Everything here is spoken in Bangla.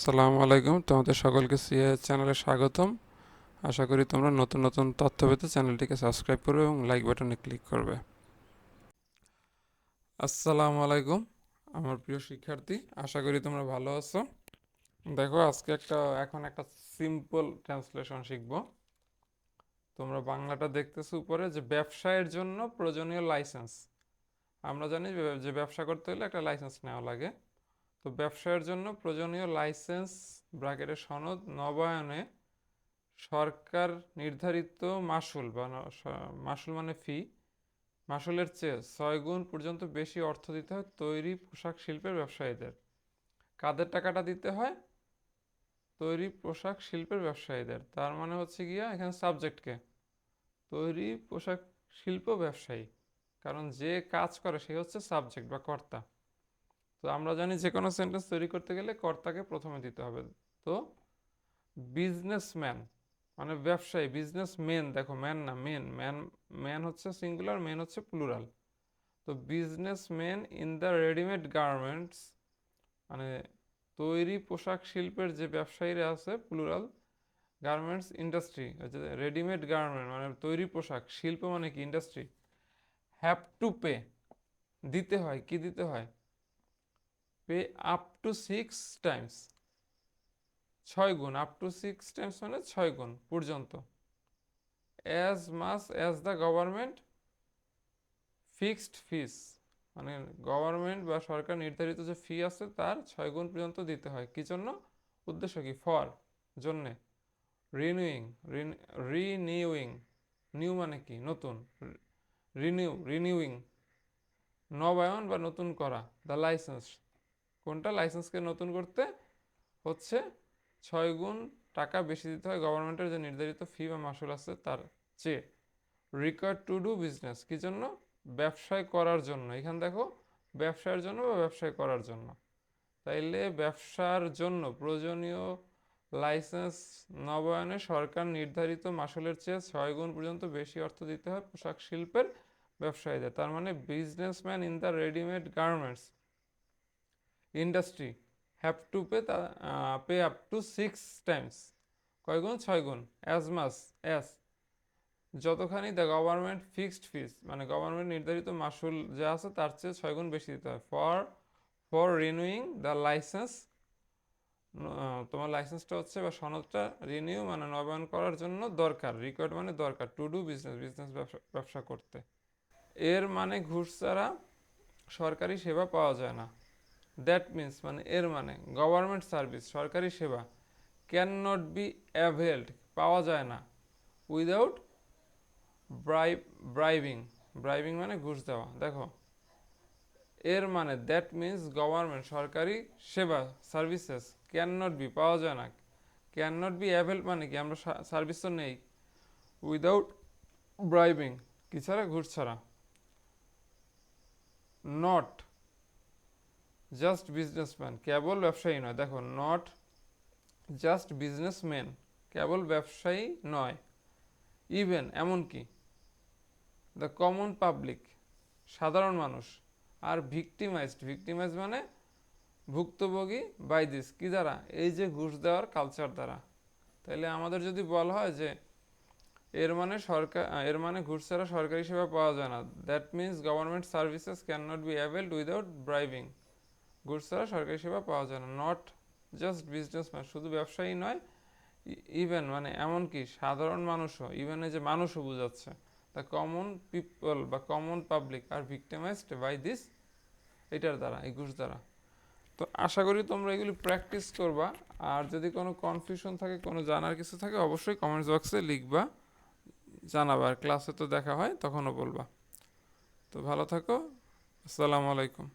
আসসালামু আলাইকুম, তোমাদের সকলকে সিএ চ্যানেলে স্বাগতম। আশা করি তোমরা নতুন নতুন তথ্য পেতে চ্যানেলটিকে সাবস্ক্রাইব করবে এবং লাইক বাটনে ক্লিক করবে। আসসালামু আলাইকুম আমার প্রিয় শিক্ষার্থী, আশা করি তোমরা ভালো আছো। দেখো, আজকে এখন একটা সিম্পল ট্রান্সলেশন শিখব। তোমরা বাংলাটা দেখতেছো উপরে যে ব্যবসায়ের জন্য প্রয়োজনীয় লাইসেন্স। আমরা জানি যে ব্যবসা করতে হলে একটা লাইসেন্স নেওয়া লাগে। তো ব্যবসায়ের জন্য প্রয়োজনীয় লাইসেন্স ব্র্যাকেটের সনদ নবায়নে সরকার নির্ধারিত মাসুল বা মাসুল মানে ফি, মাসুলের চেয়ে 6 গুণ পর্যন্ত বেশি অর্থ দিতে হয় তৈরি পোশাক শিল্পের ব্যবসায়ীদের। কাদের টাকাটা দিতে হয়? তৈরি পোশাক শিল্পের ব্যবসায়ীদের। তার মানে হচ্ছে গিয়া এখানে সাবজেক্টকে তৈরি পোশাক শিল্প ব্যবসায়ী, কারণ যে কাজ করে সে হচ্ছে সাবজেক্ট বা কর্তা। তো আমরা জানি যে কোনো সেন্টেন্স তৈরি করতে গেলে কর্তাকে প্রথমে দিতে হবে। তো বিজনেসম্যান মানে ব্যবসায়ী, বিজনেসম্যান, দেখো ম্যান না মেন, ম্যান ম্যান হচ্ছে সিঙ্গুলার, মেন হচ্ছে প্লুরাল। তো businessman in the readymade garments মানে তৈরি পোশাক শিল্পের যে ব্যবসায়ীরা আছে, plural, garments industry, readymade garment মানে তৈরি পোশাক শিল্প মানে কি ইন্ডাস্ট্রি, হ্যাভ টু পে দিতে হয়, কি দিতে হয়? পে আপ টু 6 টাইমস, 6 গুণ, আপ টু 6 টাইমস মানে 6 গুণ পর্যন্ত, as much as the government fixed fees মানে গভর্নমেন্ট বা সরকার নির্ধারিত যে ফি আছে তার 6 গুণ পর্যন্ত দিতে হয়। কি জন্য? উদ্দেশ্য কি? ফর জন্যে, রিনিউইং, রিনিউইং, নিউ মানে কি নতুন, রিনিউইং নবায়ন বা নতুন করা, দ্য লাইসেন্স, কোনটা? লাইসেন্সকে নতুন করতে হচ্ছে 6 গুণ টাকা বেশি দিতে হয় গভর্নমেন্টের যে নির্ধারিত ফি বা মাসুল আছে তার চেয়ে। রিকোয়ার্ড টু ডু বিজনেস, কি জন্য? ব্যবসায় করার জন্য। এখানে দেখো ব্যবসার জন্য বা ব্যবসায় করার জন্য। তাইলে ব্যবসার জন্য প্রয়োজনীয় লাইসেন্স নবায়নে সরকার নির্ধারিত মাসুলের চেয়ে 6 গুণ পর্যন্ত বেশি অর্থ দিতে হয় পোশাক শিল্পের ব্যবসায়ীদের। তার মানে businessman in the readymade garments industry have to pay up to 6 Times, কয় গুণ? 6 গুণ, অ্যাজ মাস অ্যাজ যতখানি দ্য গভর্নমেন্ট ফিক্সড ফিস মানে গভর্নমেন্ট নির্ধারিত মাসুল যা আছে তার চেয়ে 6 গুণ বেশি দিতে হয়। ফর রিনিউইং দ্য লাইসেন্স, তোমার লাইসেন্সটা হচ্ছে বা সনদটা রিনিউ মানে নবায়ন করার জন্য দরকার, রিকোয়ার্ড মানে দরকার, টু ডু বিজনেস বিজনেস ব্যবসা করতে। এর মানে ঘুষ ছাড়া সরকারি সেবা পাওয়া যায় না। দ্যাট মিন্স মানে এর মানে গভর্নমেন্ট সার্ভিস সরকারি সেবা ক্যান নট বি অ্যাভেলড পাওয়া যায় না উইদাউট ব্রাইবিং, ব্রাইবিং মানে ঘুষ দেওয়া। দেখো এর মানে দ্যাট মিন্স গভর্নমেন্ট সরকারি সেবা সার্ভিসেস ক্যান নট বি পাওয়া যায় না, ক্যান নট বি অ্যাভেল মানে কি আমরা সার্ভিস তো নেই, উইদাউট ব্রাইবিং কি ছাড়া? ঘুষ ছাড়া। নট জাস্ট বিজনেসম্যান কেবল ব্যবসায়ী নয়, দেখো নট জাস্ট বিজনেসম্যান কেবল ব্যবসায়ী নয়, ইভেন এমনকি দ্য কমন পাবলিক সাধারণ মানুষ, আর ভিক্টিমাইজড, ভিক্টিমাইজ মানে ভুক্তভোগী, বাই দিস কি দ্বারা? এই যে ঘুষ দেওয়ার কালচার দ্বারা। তাইলে আমাদের যদি বলা হয় যে এর মানে সরকার, এর মানে ঘুষ ছাড়া সরকারি সেবা পাওয়া যায় না, that means government services can not be availed without bribing, ঘুষ ছাড়া সরকারি সেবা পাওয়া যায় না। নট জাস্ট বিজনেসম্যান শুধু ব্যবসায়ী নয়, ইভেন মানে এমনকি সাধারণ মানুষও, ইভেন এই যে মানুষও বোঝাচ্ছে, দ্য কমন পিপল বা common public are victimized by this, এটার দ্বারা, এই ঘুষ দ্বারা। তো আশা করি তোমরা এগুলি প্র্যাকটিস করবা। আর যদি কোনো কনফিউশন থাকে, কোনো জানার কিছু থাকে, অবশ্যই কমেন্টস বক্সে লিখবা, জানাবা। আর ক্লাসে তো দেখা হয় তখনও বলবা। তো ভালো থাকো, আসসালামু আলাইকুম।